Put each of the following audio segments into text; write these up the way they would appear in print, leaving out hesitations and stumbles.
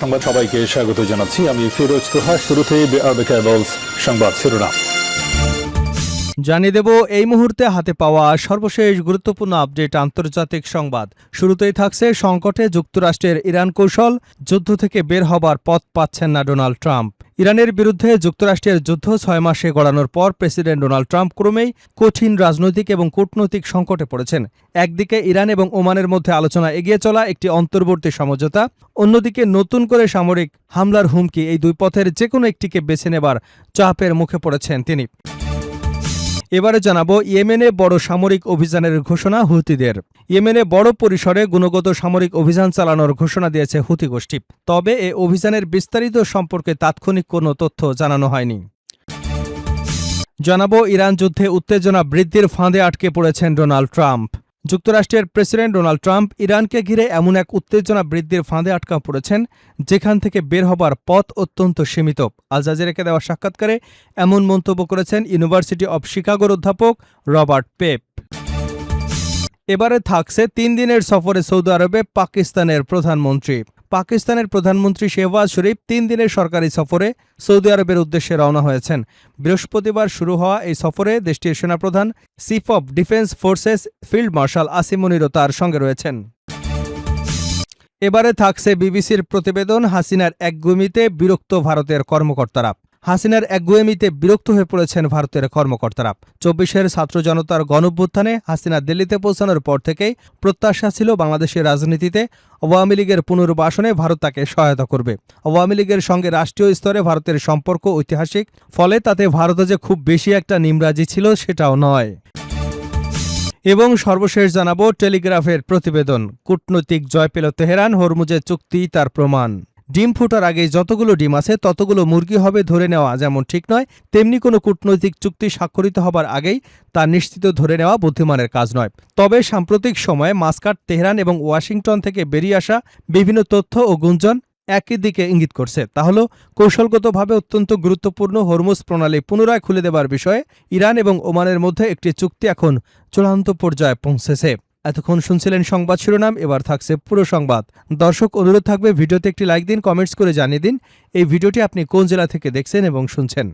সংবাদ সবাইকে স্বাগত জানাচ্ছি। আমি ফিরোজ তোহা। শুরুতেই সংবাদ শিরোনাম জানিয়ে দেব এই মুহূর্তে হাতে পাওয়া সর্বশেষ গুরুত্বপূর্ণ আপডেট আন্তর্জাতিক সংবাদ। শুরুতেই থাকছে সংকটে যুক্তরাষ্ট্রের ইরান কৌশল, যুদ্ধ থেকে বের হবার পথ পাচ্ছেন না ডোনাল্ড ট্রাম্প। ইরানের বিরুদ্ধে যুক্তরাষ্ট্রের যুদ্ধ 6 মাসে গড়ানোর পর প্রেসিডেন্ট ডোনাল্ড ট্রাম্প ক্রমেই কঠিন রাজনৈতিক এবং কূটনৈতিক সংকটে পড়েছেন। একদিকে ইরান এবং ওমানের মধ্যে আলোচনা এগিয়ে চলা একটি অন্তর্বর্তী সমঝোতা, অন্যদিকে নতুন করে সামরিক হামলার হুমকি। এই দুই পথের যেকোনো একটিকে বেছে নেবার চাপের মুখে পড়েছেন তিনি। এবারে জানাবো ইয়েমেনে বড় সামরিক অভিযানের ঘোষণা হুতিদের। ইয়েমেনে বড় পরিসরে গুণগত সামরিক অভিযান চালানোর ঘোষণা দিয়েছে হুতি গোষ্ঠী। তবে এ অভিযানের বিস্তারিত সম্পর্কে তাৎক্ষণিক কোনো তথ্য জানানো হয়নি। জানাবো ইরান যুদ্ধে উত্তেজনা বৃদ্ধির ফাঁদে আটকে পড়েছেন ডোনাল্ড ট্রাম্প। যুক্তরাষ্ট্রের প্রেসিডেন্ট ডোনাল্ড ট্রাম্প ইরানকে ঘিরে এমন এক উত্তেজনা বৃদ্ধির ফাঁদে আটকা পড়েছেন যেখান থেকে বের হবার পথ অত্যন্ত সীমিত। আল জাজিরাকে দেওয়া সাক্ষাৎকারে এমন মন্তব্য করেছেন ইউনিভার্সিটি অব শিকাগোর অধ্যাপক রবার্ট পেপ। এবারে থাকছে 3 দিনের সফরে সৌদি আরবে পাকিস্তানের প্রধানমন্ত্রী। পাকিস্তানের প্রধানমন্ত্রী শেহবাজ শরীফ 3 দিনের সরকারি সফরে সৌদি আরবের উদ্দেশ্যে রওনা হয়েছেন। বৃহস্পতিবার শুরু হওয়া এই সফরে দেশটির সেনাপ্রধান chief of defence forces field marshal Asim মুনিরও তার সঙ্গে রয়েছেন। এবারে থাকছে বিবিসির প্রতিবেদন, হাসিনার একগুঁয়েমিতে বিরক্ত ভারতের কর্মকর্তারা। হাসিনার একগুঁয়েমিতে বিরক্ত হয়ে পড়েছেন ভারতের কর্মকর্তারা। 24-এর ছাত্র জনতার গণঅভ্যুত্থানে হাসিনা দিল্লিতে পৌঁছানোর পর থেকেই প্রত্যাশা ছিল বাংলাদেশের রাজনীতিতে আওয়ামী লীগের পুনর্বাসনে ভারত তাকে সহায়তা করবে। আওয়ামী লীগের সঙ্গে রাষ্ট্রীয় স্তরে ভারতের সম্পর্ক ঐতিহাসিক, ফলে তাতে ভারতে যে খুব বেশি একটা নিমরাজি ছিল সেটাও নয়। এবং সর্বশেষ জানাবো টেলিগ্রাফের প্রতিবেদন, কূটনৈতিক জয় পেল তেহরান, হরমুজের চুক্তি তার প্রমাণ। ডিম ফোটার আগে যতগুলো ডিম আছে ততগুলো মুরগি হবে ধরে নেওয়া যেমন ঠিক নয়, তেমনি কোনো কূটনৈতিক চুক্তি স্বাক্ষরিত হবার আগেই তা নিশ্চিত ধরে নেওয়া বুদ্ধিমানের কাজ নয়। তবে সাম্প্রতিক সময়ে মাস্কাট, তেহরান এবং ওয়াশিংটন থেকে বেরিয়ে আসা বিভিন্ন তথ্য ও গুঞ্জন একই দিকে ইঙ্গিত করছে। তা হল কৌশলগতভাবে অত্যন্ত গুরুত্বপূর্ণ হরমুজ প্রণালী পুনরায় খুলে দেবার বিষয়ে ইরান এবং ওমানের মধ্যে একটি চুক্তি এখন চূড়ান্ত পর্যায়ে পৌঁছেছে। এতক্ষণ শুনছিলেন সংবাদ শিরোনাম, এবার থাকছে পুরো সংবাদ। দর্শক, অনুরোধ থাকবে ভিডিওতে একটি লাইক দিন, কমেন্টস করে জানিয়ে দিন এই ভিডিওটি আপনি কোন জেলা থেকে দেখছেন এবং শুনছেন।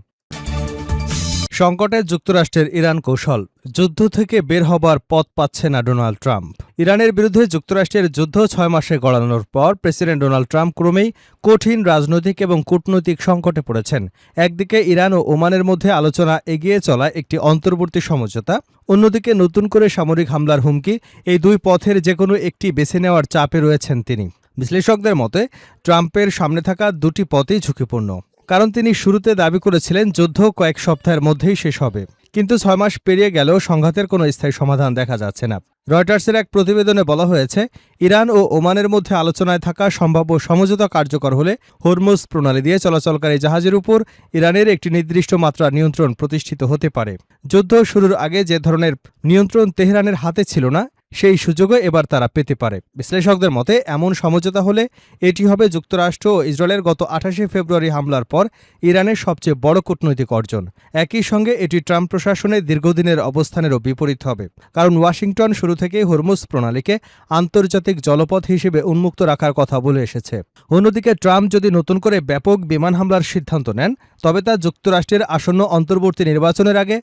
সংকটে যুক্তরাষ্ট্রের ইরান কৌশল, যুদ্ধ থেকে বের হবার পথ পাচ্ছে না ডোনাল্ড ট্রাম্প। ইরানের বিরুদ্ধে যুক্তরাষ্ট্রের যুদ্ধ 6 মাসে গড়ানোর পর প্রেসিডেন্ট ডোনাল্ড ট্রাম্প ক্রমেই কঠিন রাজনৈতিক এবং কূটনৈতিক সংকটে পড়েছেন। একদিকে ইরান ও ওমানের মধ্যে আলোচনা এগিয়ে চলা একটি অন্তর্বর্তী সমঝোতা, অন্যদিকে নতুন করে সামরিক হামলার হুমকি। এই দুই পথের যেকোনো একটি বেছে নেওয়ার চাপে রয়েছেন তিনি। বিশ্লেষকদের মতে ট্রাম্পের সামনে থাকা দুটি পথই ঝুঁকিপূর্ণ, কারণ তিনি শুরুতে দাবি করেছিলেন যুদ্ধ কয়েক সপ্তাহের মধ্যেই শেষ হবে, কিন্তু 6 মাস পেরিয়ে গেলেও সংঘাতের কোনো স্থায়ী সমাধান দেখা যাচ্ছে না। রয়টার্সের এক প্রতিবেদনে বলা হয়েছে, ইরান ও ওমানের মধ্যে আলোচনায় থাকা সম্ভাব্য সমঝোতা কার্যকর হলে হরমুজ প্রণালী দিয়ে চলাচলকারী জাহাজের উপর ইরানের একটি নির্দিষ্ট মাত্রার নিয়ন্ত্রণ প্রতিষ্ঠিত হতে পারে। যুদ্ধ শুরুর আগে যে ধরনের নিয়ন্ত্রণ তেহরানের হাতে ছিল না, সেই সুযোগও এবার তারা পেতে পারে। বিশ্লেষকদের মতে এমন সমঝোতা হলে এটি হবে যুক্তরাষ্ট্র ও ইসরায়েলের গত 28শে ফেব্রুয়ারি হামলার পর ইরানের সবচেয়ে বড় কূটনৈতিক অর্জন। একই সঙ্গে এটি ট্রাম্প প্রশাসনের দীর্ঘদিনের অবস্থানেরও বিপরীত হবে, কারণ ওয়াশিংটন শুরু থেকেই হরমুজ প্রণালীকে আন্তর্জাতিক জলপথ হিসেবে উন্মুক্ত রাখার কথা বলে এসেছে। অন্যদিকে ট্রাম্প যদি নতুন করে ব্যাপক বিমান হামলার সিদ্ধান্ত নেন, তবে তা যুক্তরাষ্ট্রের আসন্ন অন্তর্বর্তী নির্বাচনের আগে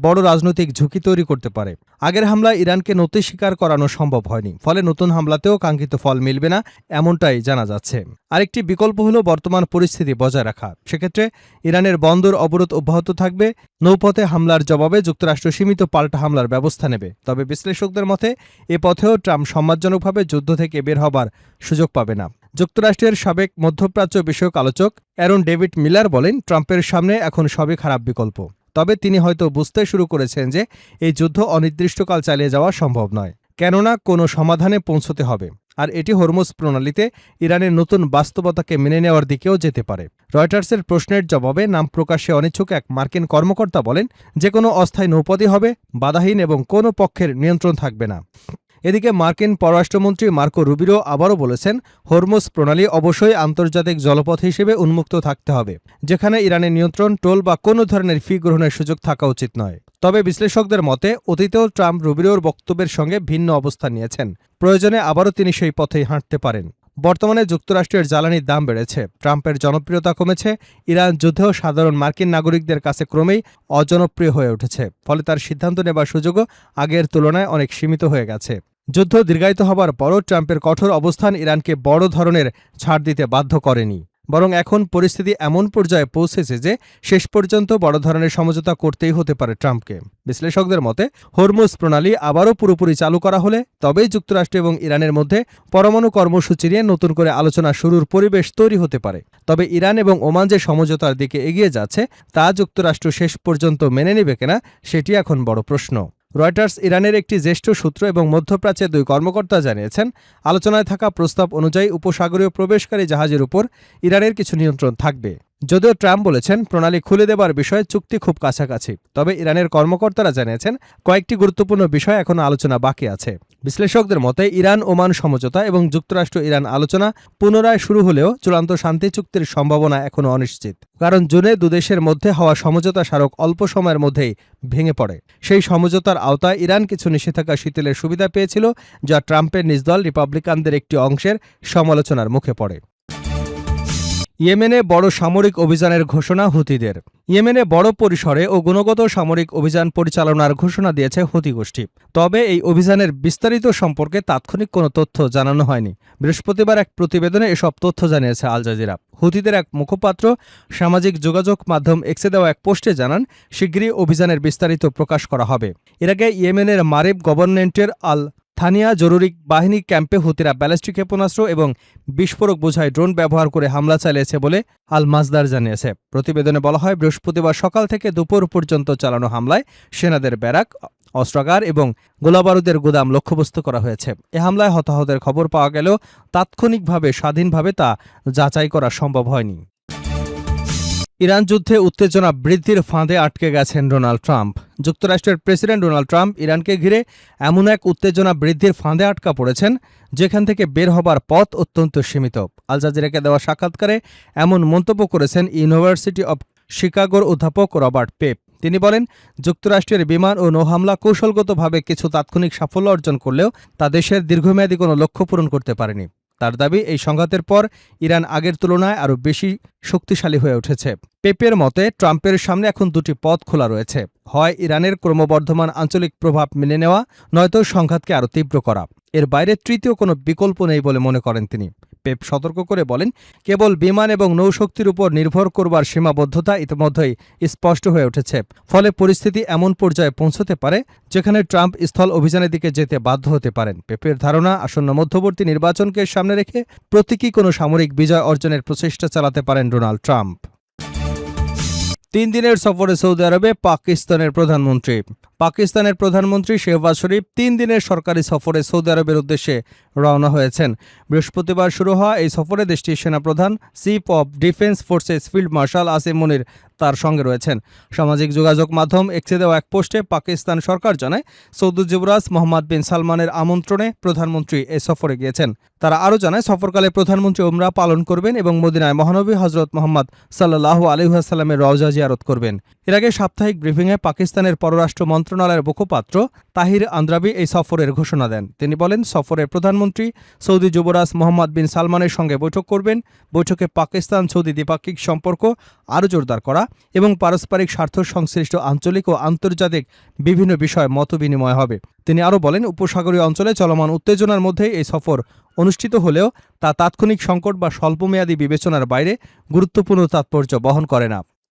বড় রাজনৈতিক ঝুঁকি তৈরি করতে পারে। আগের হামলায় ইরানকে নতি স্বীকার করানো সম্ভব হয়নি, ফলে নতুন হামলাতেও কাঙ্ক্ষিত ফল মিলবে না, এমনটাই জানা যাচ্ছে। আরেকটি বিকল্প হল বর্তমান পরিস্থিতি বজায় রাখা। সেক্ষেত্রে ইরানের বন্দর অবরোধ অব্যাহত থাকবে, নৌপথে হামলার জবাবে যুক্তরাষ্ট্র সীমিত পাল্টা হামলার ব্যবস্থা নেবে। তবে বিশ্লেষকদের মতে এ পথেও ট্রাম্প সম্মানজনকভাবে যুদ্ধ থেকে বের হবার সুযোগ পাবে না। যুক্তরাষ্ট্রের সাবেক মধ্যপ্রাচ্য বিষয়ক আলোচক অ্যারন ডেভিড মিলার বলেন, ট্রাম্পের সামনে এখন সবই খারাপ বিকল্প। তবে তিনি হয়তো বুঝতে শুরু করেছেন যে এই যুদ্ধ অনির্দিষ্টকাল চালিয়ে যাওয়া সম্ভব নয়, কেননা কোনো সমাধানে পৌঁছতে হবে, আর এটি হরমুজ প্রণালীতে ইরানের নতুন বাস্তবতাকে মেনে নেওয়ার দিকেও যেতে পারে। রয়টার্সের প্রশ্নের জবাবে নাম প্রকাশে অনিচ্ছুক এক মার্কিন কর্মকর্তা বলেন, যে কোনো অস্থায়ী নৌপথই হবে বাধাহীন এবং কোনো পক্ষের নিয়ন্ত্রণ থাকবে না। এদিকে মার্কিন পররাষ্ট্রমন্ত্রী মার্কো রুবিরো আবারও বলেছেন, হরমুজ প্রণালী অবশ্যই আন্তর্জাতিক জলপথ হিসেবে উন্মুক্ত থাকতে হবে, যেখানে ইরানের নিয়ন্ত্রণ, টোল বা কোনো ধরনের ফি গ্রহণের সুযোগ থাকা উচিত নয়। তবে বিশ্লেষকদের মতে অতীতেও ট্রাম্প রুবিরোর বক্তব্যের সঙ্গে ভিন্ন অবস্থান নিয়েছেন। প্রয়োজনে আবারও তিনি সেই পথেই হাঁটতে পারেন। বর্তমানে যুক্তরাষ্ট্রের জ্বালানির দাম বেড়েছে, ট্রাম্পের জনপ্রিয়তা কমেছে, ইরান যুদ্ধেও সাধারণ মার্কিন নাগরিকদের কাছে ক্রমেই অজনপ্রিয় হয়ে উঠেছে, ফলে তার সিদ্ধান্ত নেবার সুযোগও আগের তুলনায় অনেক সীমিত হয়ে গেছে। যুদ্ধ দীর্ঘায়িত হবার পরও ট্রাম্পের কঠোর অবস্থান ইরানকে বড় ধরনের ছাড় দিতে বাধ্য করেনি, বরং এখন পরিস্থিতি এমন পর্যায়ে পৌঁছেছে যে শেষ পর্যন্ত বড় ধরনের সমঝোতা করতেই হতে পারে ট্রাম্পকে। বিশ্লেষকদের মতে হরমুজ প্রণালী আবারও পুরোপুরি চালু করা হলে তবেই যুক্তরাষ্ট্র এবং ইরানের মধ্যে পরমাণু কর্মসূচি নিয়ে নতুন করে আলোচনা শুরুর পরিবেশ তৈরি হতে পারে। তবে ইরান এবং ওমান যে সমঝোতার দিকে এগিয়ে যাচ্ছে তা যুক্তরাষ্ট্র শেষ পর্যন্ত মেনে নেবে কিনা সেটি এখন বড় প্রশ্ন। রয়টার্স ইরানের একটি জ্যেষ্ঠ সূত্র এবং মধ্যপ্রাচ্যের 2 কর্মকর্তা জানিয়েছেন, আলোচনায় থাকা প্রস্তাব অনুযায়ী উপসাগরীয় প্রবেশকারী জাহাজের উপর ইরানের কিছু নিয়ন্ত্রণ থাকবে। যদিও ট্রাম্প বলেছেন প্রণালী খুলে দেবার বিষয়ে চুক্তি খুব কাছাকাছি, তবে ইরানের কর্মকর্তারা জানিয়েছেন কয়েকটি গুরুত্বপূর্ণ বিষয় এখনও আলোচনা বাকি আছে। বিশ্লেষকদের মতে ইরান ওমান সমঝোতা এবং যুক্তরাষ্ট্র ইরান আলোচনা পুনরায় শুরু হলেও চূড়ান্ত শান্তি চুক্তির সম্ভাবনা এখনও অনিশ্চিত, কারণ জুনে দুদেশের মধ্যে হওয়া সমঝোতা স্মারক অল্প সময়ের মধ্যেই ভেঙে পড়ে। সেই সমঝোতার আওতায় ইরান কিছু নিষেধাজ্ঞা শিথিলের সুবিধা পেয়েছিল, যা ট্রাম্পের নিজ দল রিপাবলিকানদের একটি অংশের সমালোচনার মুখে পড়ে। ইয়েমেনে বড় সামরিক অভিযানের ঘোষণা হুতিদের। ইয়েমেনে বড় পরিসরে ও গুণগত সামরিক অভিযান পরিচালনার ঘোষণা দিয়েছে হুতি গোষ্ঠী। তবে এই অভিযানের বিস্তারিত সম্পর্কে তাৎক্ষণিক কোনো তথ্য জানানো হয়নি। বৃহস্পতিবার এক প্রতিবেদনে এসব তথ্য জানিয়েছে আল জাজিরা। হুতিদের এক মুখপাত্র সামাজিক যোগাযোগ মাধ্যম এক্সে দেওয়া এক পোস্টে জানান, শিগগিরই অভিযানের বিস্তারিত প্রকাশ করা হবে। এর আগে ইয়েমেনের মারিব গভর্নমেন্টের আল থানিয়া জরুরি বাহিনী ক্যাম্পে হুতিরা ব্যালিস্টিক ক্ষেপণাস্ত্র এবং বিস্ফোরক বোঝাই ড্রোন ব্যবহার করে হামলা চালিয়েছে বলে আল মাজদার জানিয়েছে। প্রতিবেদনে বলা হয়, বৃহস্পতিবার সকাল থেকে দুপুর পর্যন্ত চালানো হামলায় সেনাদের ব্যারাক, অস্ত্রাগার এবং গোলাবারুদের গুদাম লক্ষ্যবস্তু করা হয়েছে। এ হামলায় হতাহতের খবর পাওয়া গেলেও তাৎক্ষণিকভাবে স্বাধীনভাবে তা যাচাই করা সম্ভব হয়নি। ইরান যুদ্ধে উত্তেজনা বৃদ্ধির ফাঁদে আটকে গেছেন ডোনাল্ড ট্রাম্প। যুক্তরাষ্ট্রের প্রেসিডেন্ট ডোনাল্ড ট্রাম্প ইরানকে ঘিরে এমন এক উত্তেজনা বৃদ্ধির ফাঁদে আটকা পড়েছেন যেখান থেকে বের হবার পথ অত্যন্ত সীমিত। আল জাজিরাকে দেওয়া সাক্ষাৎকারে এমন মন্তব্য করেছেন ইউনিভার্সিটি অব শিকাগোর অধ্যাপক রবার্ট পেপ। তিনি বলেন, যুক্তরাষ্ট্রের বিমান ও নৌহামলা কৌশলগতভাবে কিছু তাৎক্ষণিক সাফল্য অর্জন করলেও তা দেশের দীর্ঘমেয়াদী কোনো লক্ষ্য পূরণ করতে পারেনি। তার দাবি, এই সংঘাতের পর ইরান আগের তুলনায় আরও বেশি শক্তিশালী হয়ে উঠেছে। পেপের মতে ট্রাম্পের সামনে এখন 2টি পথ খোলা রয়েছে, হয় ইরানের ক্রমবর্ধমান আঞ্চলিক প্রভাব মেনে নেওয়া, নয়তো সংঘাতকে আরও তীব্র করা। এর বাইরে তৃতীয় কোনো বিকল্প নেই বলে মনে করেন তিনি। পেপ সতর্ক করে বলেন, কেবল বিমান এবং নৌশক্তির উপর নির্ভর করবার সীমাবদ্ধতা ইতিমধ্যেই স্পষ্ট হয়ে উঠেছে। ফলে পরিস্থিতি এমন পর্যায়ে পৌঁছতে পারে যেখানে ট্রাম্প স্থল অভিযানের দিকে যেতে বাধ্য হতে পারেন। পেপের ধারণা, আসন্ন মধ্যবর্তী নির্বাচনকে সামনে রেখে প্রতীকী কোনো সামরিক বিজয় অর্জনের প্রচেষ্টা চালাতে পারেন ডোনাল্ড ট্রাম্প। 3 দিনের সফরে সৌদি আরবে পাকিস্তানের প্রধানমন্ত্রী। পাকিস্তানের প্রধানমন্ত্রী শেহবাজ শরীফ 3 দিনের সরকারি সফরে সৌদি আরবের উদ্দেশ্যে রওনা হয়েছেন। বৃহস্পতিবার শুরু হওয়া এই সফরে দেশটির সেনাপ্রধান chief of defence forces field marshal Asim Munir তার সঙ্গে রয়েছেন। সামাজিক যোগাযোগ মাধ্যম এক্সে দেওয়া এক পোস্টে পাকিস্তান সরকার জানায়, সৌদি যুবরাজ মোহাম্মদ বিন সালমানের আমন্ত্রণে প্রধানমন্ত্রী এ সফরে গিয়েছেন। তারা আরও জানায়, সফরকালে প্রধানমন্ত্রী উমরা পালন করবেন এবং মদিনায় মহানবী হজরত মোহাম্মদ সাল্লাল্লাহু আলাইহি ওয়াসাল্লামের রওজা জিয়ারত করবেন। এর আগে সাপ্তাহিক ব্রিফিংয়ে পাকিস্তানের পররাষ্ট্র মন্ত্রণালয়ের মুখপাত্র তাহির আন্দ্রাবি এই সফরের ঘোষণা দেন। তিনি বলেন, সফরে প্রধানমন্ত্রী সৌদি যুবরাজ মোহাম্মদ বিন সালমানের সঙ্গে বৈঠক করবেন। বৈঠকে পাকিস্তান সৌদি দ্বিপাক্ষিক সম্পর্ক আরও জোরদার করা এবং পারস্পরিক স্বার্থ সংশ্লিষ্ট আঞ্চলিক ও আন্তর্জাতিক বিভিন্ন বিষয়ে মতবিনিময় হবে। তিনি আরও বলেন, উপসাগরীয় অঞ্চলে চলমান উত্তেজনার মধ্যেই এই সফর অনুষ্ঠিত হলেও তা তাৎক্ষণিক সংকট বা স্বল্পমেয়াদী বিবেচনার বাইরে গুরুত্বপূর্ণ তাৎপর্য বহন করে না।